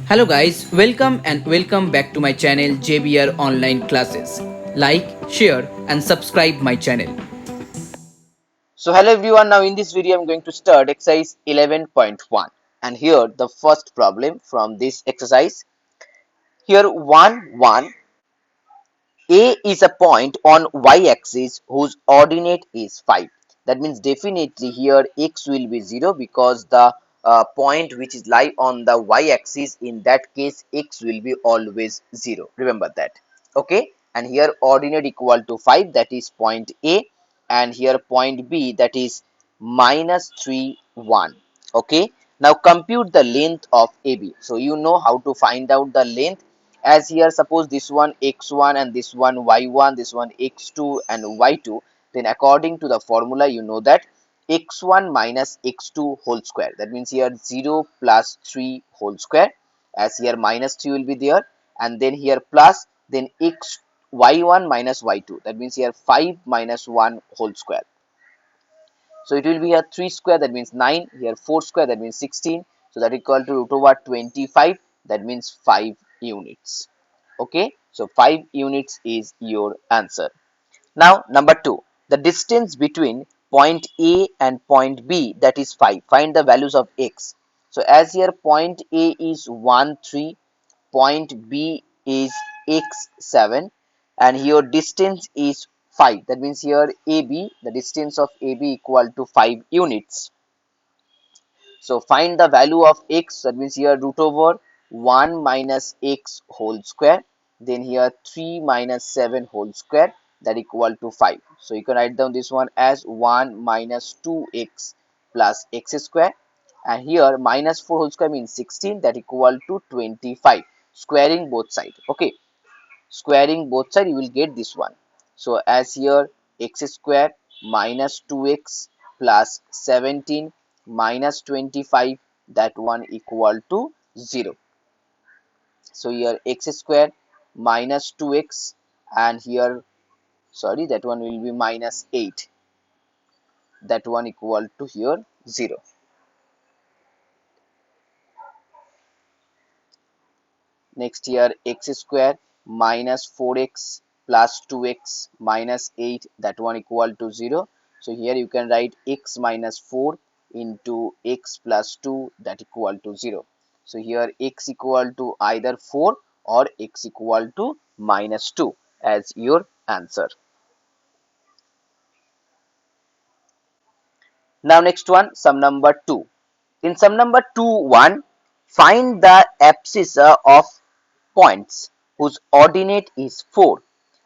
Hello guys, welcome back to my channel JBR Online Classes. Like, share and subscribe my channel. So hello everyone, now in this video I'm going to start exercise 11.1 and here the first problem from this exercise. Here 1, A is a point on y-axis whose ordinate is 5. That means definitely here x will be 0 because the point which is lie on the y-axis, in that case x will be always 0. Remember that. Okay, and here ordinate equal to 5, that is point A, and here point B, that is minus 3, 1. Okay, now compute the length of AB. So you know how to find out the length, as here suppose this one x1 and this one y1, this one x2 and y2, then according to the formula you know that x1 minus x2 whole square, that means here 0 plus 3 whole square, as here minus 3 will be there, and then here plus, then x y1 minus y2, that means here 5 minus 1 whole square. So it will be here 3 square, that means 9, here 4 square, that means 16, so that equal to root over 25, that means 5 units. Okay, so 5 units is your answer. Now number 2, the distance between point A and point B, that is 5. Find the values of x. So as here point A is 1 3, point B is x7, and here distance is 5. That means here AB, the distance of AB equal to 5 units. So find the value of x, that means here root over 1 minus x whole square, then here 3 minus 7 whole square, that equal to 5. So you can write down this one as 1 minus 2x plus x square, and here minus 4 whole square means 16, that equal to 25. Squaring both sides. Okay, squaring both sides you will get this one. So as here x square minus 2x plus 17 minus 25, that one equal to 0. So here x square minus 2x, and here sorry, that one will be minus 8, that one equal to here 0. Next here x square minus 4x plus 2x minus 8, that one equal to 0. So here you can write x minus 4 into x plus 2, that equal to 0. So here x equal to either 4 or x equal to minus 2 as your answer. Now next one, sum number 2. In sum number 2, 1, find the abscissa of points whose ordinate is 4,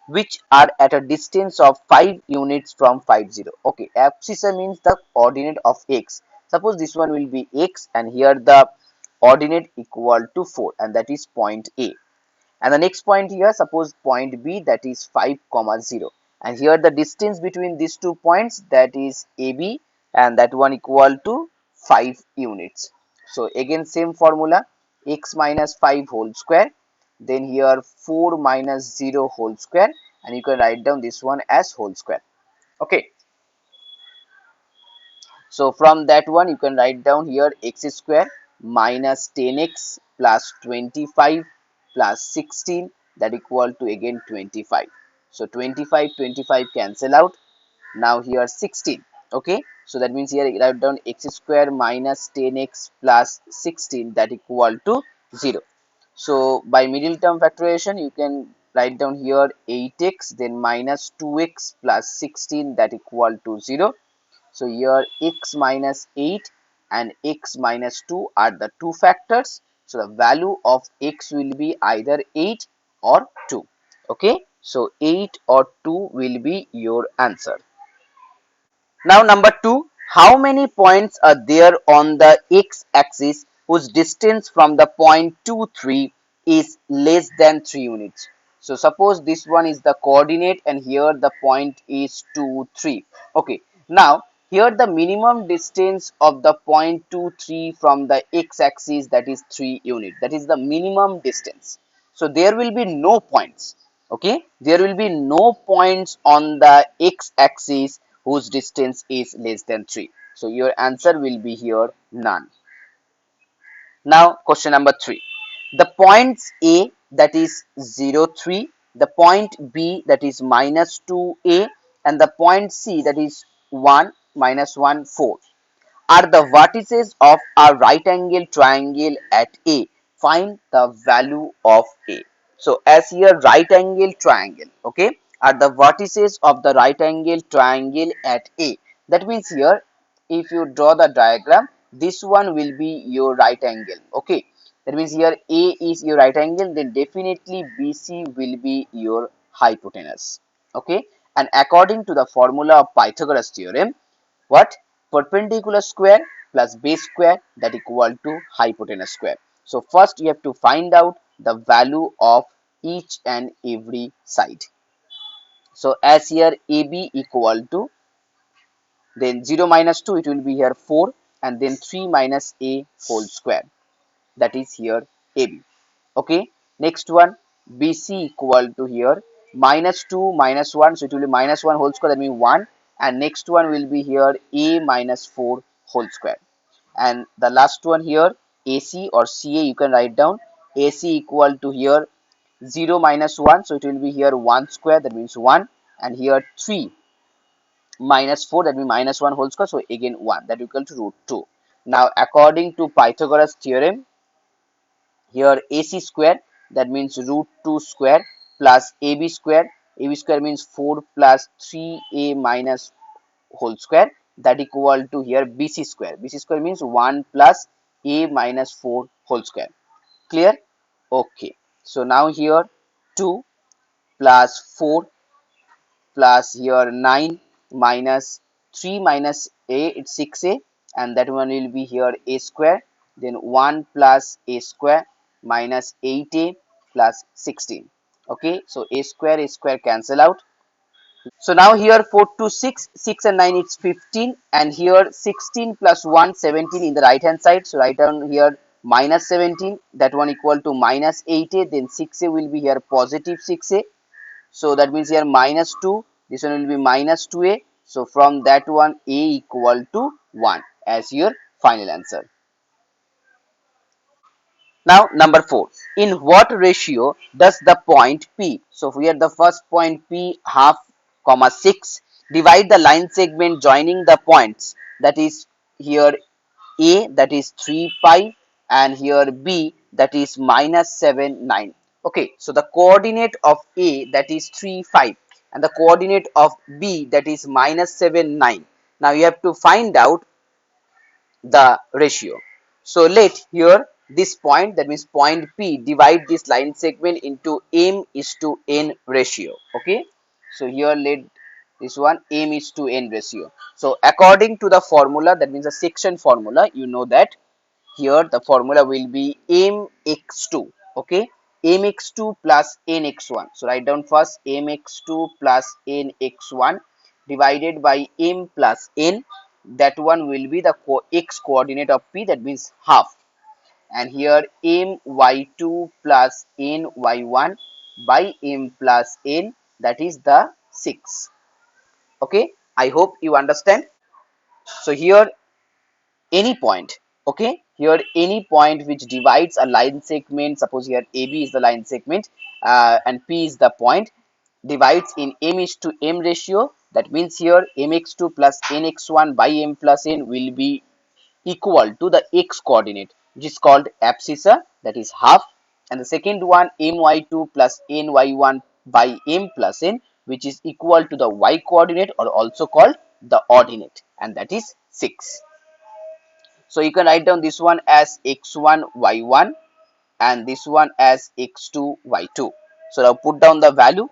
which are at a distance of 5 units from 50. Okay, abscissa means the ordinate of x. Suppose this one will be x, and here the ordinate equal to 4, and that is point A. And the next point here, suppose point B, that is 5 comma 0, and here the distance between these 2 points, that is AB, and that one equal to 5 units. So again same formula, x minus 5 whole square, then here 4 minus 0 whole square, and you can write down this one as whole square. Okay, so from that one you can write down here x square minus 10x plus 25 plus 16, that equal to again 25. So 25 25 cancel out. Now here 16. Okay, so that means here write down x square minus 10x plus 16, that equal to 0. So by middle term factorization you can write down here 8x then minus 2x plus 16, that equal to 0. So here x minus 8 and x minus 2 are the two factors. So the value of x will be either 8 or 2. Okay, so 8 or 2 will be your answer. Now number 2, how many points are there on the x-axis whose distance from the point 2 3 is less than 3 units? So suppose this one is the coordinate and here the point is 2 3. Okay, now here the minimum distance of the point 2 3 from the x-axis, that is 3 unit, that is the minimum distance. So there will be no points. Okay, there will be no points on the x-axis whose distance is less than 3. So your answer will be here none. Now question number 3. the points A that is 0, 3, the point B that is minus 2A, and the point C that is 1, minus 1, 4 are the vertices of a right angle triangle at A. Find the value of A. So as here right angle triangle, okay, are the vertices of the right angle triangle at A. That means here if you draw the diagram, this one will be your right angle, okay. That means here A is your right angle, then definitely BC will be your hypotenuse, okay. And according to the formula of Pythagoras theorem, what? Perpendicular square plus base square that equal to hypotenuse square. So first you have to find out the value of each and every side. So as here AB equal to, then 0 minus 2, it will be here 4, and then 3 minus A whole square, that is here AB. Okay, next one BC equal to here minus 2 minus 1, so it will be minus 1 whole square, that means 1, and next one will be here A minus 4 whole square. And the last one here AC or CA, you can write down AC equal to here 0 minus 1, so it will be here 1 square, that means 1, and here 3 minus 4, that means minus 1 whole square, so again 1, that equal to root 2. Now according to Pythagoras theorem, here AC square, that means root 2 square, plus AB square, AB square means 4 plus 3A minus whole square, that equal to here BC square. BC square means 1 plus A minus 4 whole square. Clear? Okay. So now here 2 plus 4 plus here 9 minus 3 minus A, it's 6A, and that one will be here A square, then 1 plus A square minus 8A plus 16. Okay, so A square cancel out. So now here 4 to 6, 6 and 9 it's 15, and here 16 plus 1, 17 in the right hand side. So write down here minus 17, that one equal to minus 8A, then 6A will be here positive 6A. So that means here minus 2, this one will be minus 2A. So from that one A equal to 1 as your final answer. Now number 4, in what ratio does the point P, so here the first point P half comma 6, divide the line segment joining the points, that is here A that is 3 pi, and here B that is minus 7 9. Okay, so the coordinate of A that is 3 5 and the coordinate of B that is minus 7 9. Now you have to find out the ratio. So let here this point, that means point P, divide this line segment into M is to N ratio. Okay, so here let this one M is to N ratio. So according to the formula, that means the section formula, you know that here the formula will be mx2. Okay, mx2 plus nx1. So write down first mx2 plus nx1 divided by m plus n, that one will be the x coordinate of P, that means half, and here my2 plus ny1 by m plus n, that is the 6. Okay, I hope you understand. So here any point, okay, here any point which divides a line segment, suppose here AB is the line segment, and P is the point, divides in m is to m ratio, that means here mx2 plus nx1 by m plus n will be equal to the x coordinate, which is called abscissa, that is half, and the second one my2 plus ny1 by m plus n, which is equal to the y coordinate or also called the ordinate, and that is 6. So you can write down this one as x1 y1 and this one as x2 y2. So now put down the value.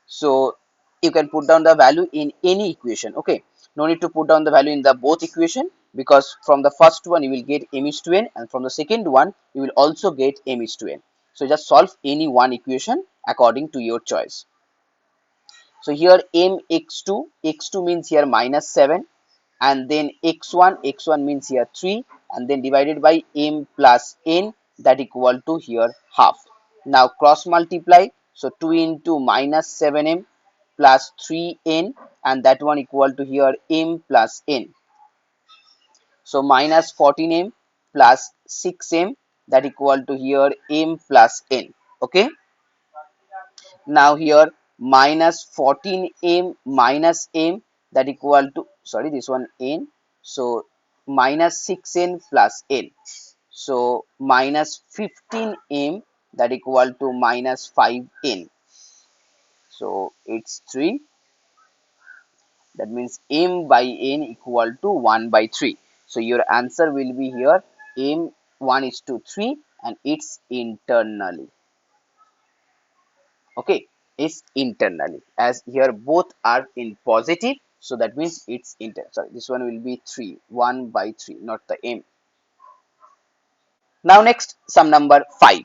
So you can put down the value in any equation. Okay, no need to put down the value in the both equation, because from the first one you will get m is to n, and from the second one you will also get m is to n. So just solve any one equation according to your choice. So here m x2 means here minus 7, and then x1 means here 3, and then divided by m plus n, that equal to here half. Now cross multiply, so 2 into minus 7m plus 3n, and that one equal to here m plus n. So minus 14m plus 6m, that equal to here m plus n. Okay, now here minus 14m minus m that equal to, sorry, this one n, so minus 6n plus n, so minus 15m that equal to minus 5n, so it's 3, that means m by n equal to 1 by 3. So your answer will be here m 1 is to 3 and it's internally. Okay, is internally, as here both are in positive, so that means it's sorry, this one will be 3, 1 by 3, not the m. Now next, sum number 5.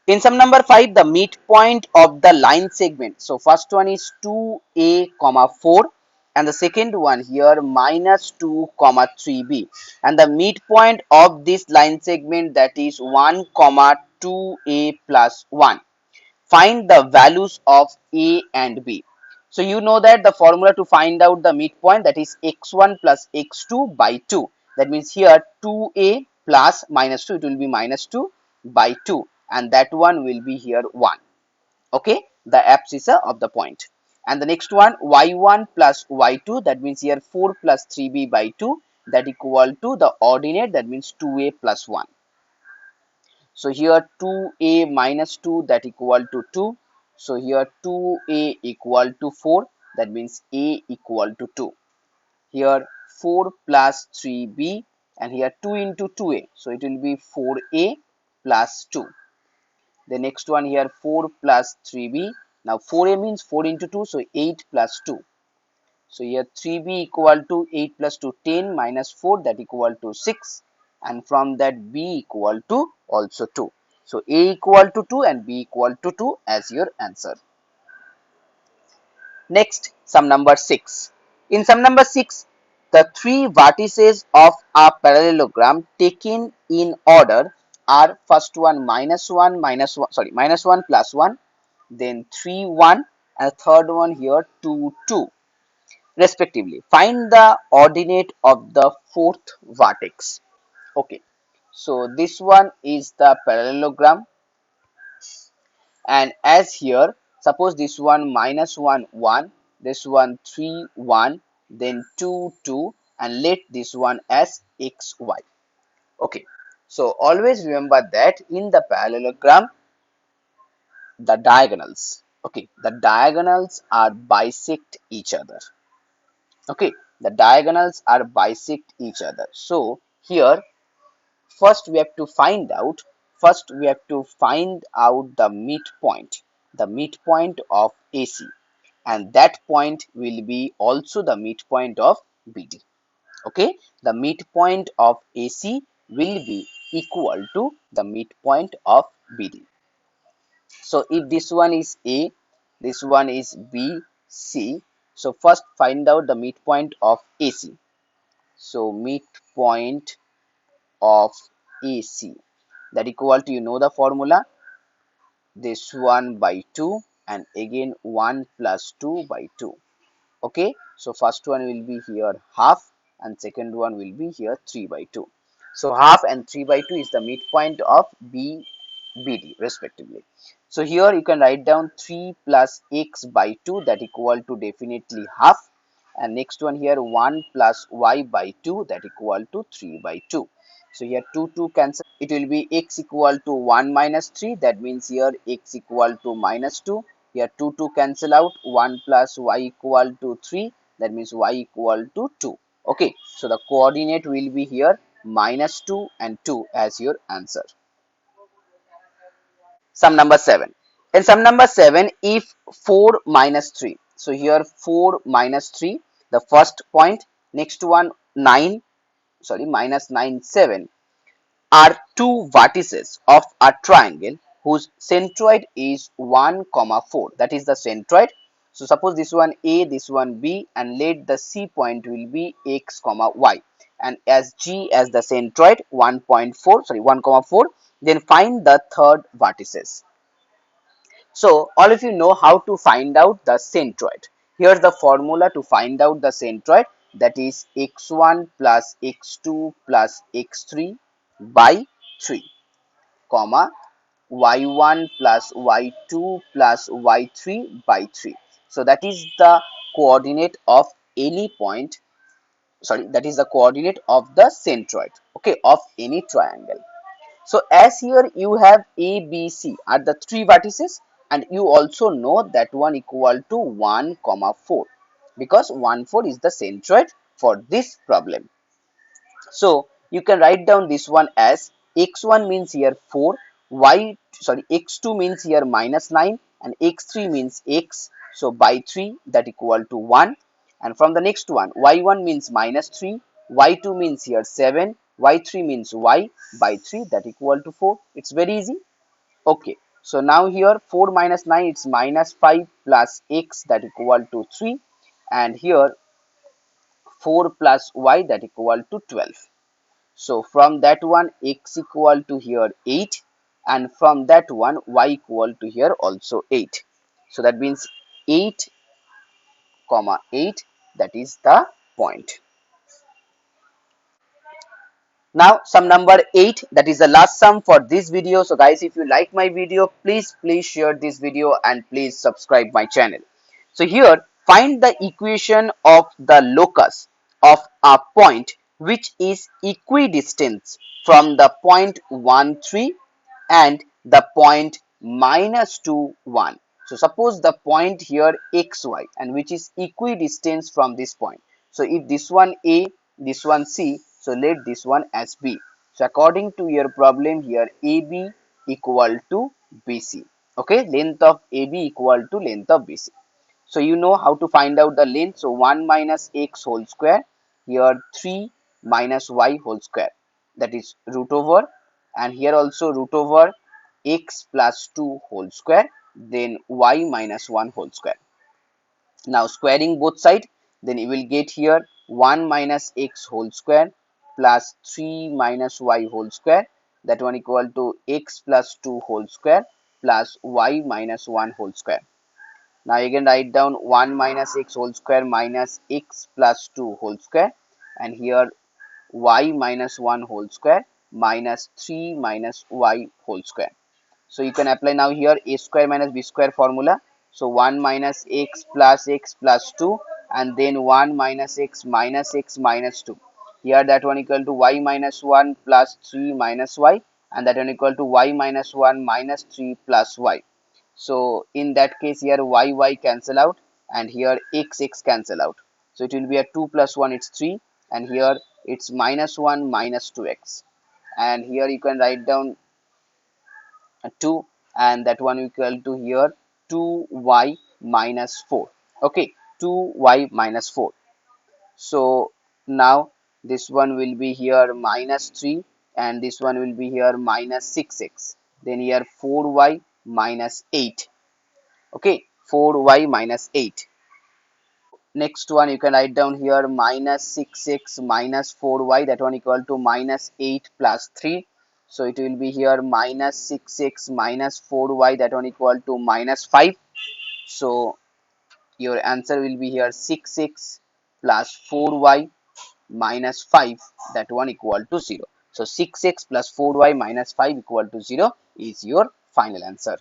In sum number 5, the midpoint of the line segment, so first one is 2a comma 4 and the second one here minus 2 comma 3b, and the midpoint of this line segment, that is 1 comma 2a plus 1. Find the values of a and b. So you know that the formula to find out the midpoint, that is x1 plus x2 by 2. That means here 2a plus minus 2, it will be minus 2 by 2, and that one will be here 1. Okay, the abscissa of the point. And the next one y1 plus y2, that means here 4 plus 3b by 2, that equal to the ordinate, that means 2a plus 1. So here 2a minus 2, that equal to 2. So here 2a equal to 4, that means a equal to 2. Here 4 plus 3b and here 2 into 2a. So it will be 4a plus 2. The next one here 4 plus 3b. Now 4a means 4 into 2, so 8 plus 2. So here 3b equal to 8 plus 2, 10 minus 4, that equal to 6, and from that b equal to also 2. So a equal to 2 and b equal to 2 as your answer. Next, sum number 6. In sum number 6, the three vertices of a parallelogram taken in order are first one minus 1 minus 1, sorry, minus 1 plus 1, then 3 1, and third one here 2 2 respectively. Find the ordinate of the fourth vertex. Okay, so this one is the parallelogram, and as here, suppose this one minus 1 1, this one 3 1, then 2 2, and let this one as xy. Okay, so always remember that in the parallelogram, the diagonals, okay, the diagonals are bisect each other. Okay, the diagonals are bisect each other. So here first we have to find out, the midpoint of AC, and that point will be also the midpoint of BD. Okay, the midpoint of AC will be equal to the midpoint of BD. So if this one is A, this one is B, C, so first find out the midpoint of AC. So midpoint of AC, that equal to, you know the formula, this one by 2 and again 1 plus 2 by 2. Okay, so first one will be here half and second one will be here 3 by 2. So half and 3 by 2 is the midpoint of BD respectively. So here you can write down 3 plus x by 2, that equal to definitely half, and next one here 1 plus y by 2, that equal to 3 by 2. So here 2 2 cancel, it will be x equal to 1 minus 3, that means here x equal to minus 2. Here 2 2 cancel out, 1 plus y equal to 3, that means y equal to 2. Okay, so the coordinate will be here minus 2 and 2 as your answer. Sum number 7. In sum number 7, if 4 minus 3, so here 4 minus 3, the first point, next one 9, sorry, minus 9 7, are two vertices of a triangle whose centroid is 1 comma 4, that is the centroid. So suppose this one A, this one B, and let the C point will be x comma y, and as G as the centroid 1.4, sorry, 1 comma 4, then find the third vertices. So all of you know how to find out the centroid. Here's the formula to find out the centroid, that is x1 plus x2 plus x3 by 3. comma y1 plus y2 plus y3 by 3. So that is the coordinate of any point, sorry, that is the coordinate of the centroid, okay, of any triangle. So as here you have A, B, C are the three vertices, and you also know that one equal to 1 comma 4, because 1 4 is the centroid for this problem. So you can write down this one as x1 means here 4, x2 means here minus 9, and x3 means x. So by 3 that equal to 1. And from the next one, y1 means minus 3, y2 means here 7, y3 means y by 3 that equal to 4. It's very easy. Okay. So now here 4 minus 9 it's minus 5 plus x that equal to 3, and here 4 plus y that equal to 12. So from that one x equal to here 8, and from that one y equal to here also 8. So that means 8 comma 8, that is the point. Now sum number 8, that is the last sum for this video. So guys, if you like my video, please share this video and please subscribe my channel. So here find the equation of the locus of a point which is equidistant from the point 1 3 and the point minus 2 1. So suppose the point here xy, and which is equidistant from this point. So if this one A, this one C, so let this one as B. So according to your problem here, AB equal to BC. Okay, length of AB equal to length of BC. So you know how to find out the length. So 1 minus x whole square, here 3 minus y whole square, that is root over, and here also root over x plus 2 whole square, then y minus 1 whole square. Now squaring both sides, then you will get here 1 minus x whole square plus 3 minus y whole square, that one equal to x plus 2 whole square plus y minus 1 whole square. Now you can write down 1 minus x whole square minus x plus 2 whole square, and here y minus 1 whole square minus 3 minus y whole square. So you can apply now here a square minus b square formula. So 1 minus x plus 2, and then 1 minus x minus 2. Here that one equal to y minus 1 plus 3 minus y, and that one equal to y minus 1 minus 3 plus y. So in that case here y cancel out, and here x cancel out. So it will be a 2 plus 1, it's 3, and here it's minus 1 minus 2x. And here you can write down 2, and that one equal to here 2y minus 4. Okay, 2y minus 4. So now this one will be here minus 3, and this one will be here minus 6x. Then here 4y minus 8. Okay, 4y minus 8. Next one you can write down here minus 6x minus 4y, that one equal to minus 8 plus 3. So it will be here minus 6x minus 4y, that one equal to minus 5. So your answer will be here 6x plus 4y minus 5, that one equal to 0. So 6x plus 4y minus 5 equal to 0 is your final answer.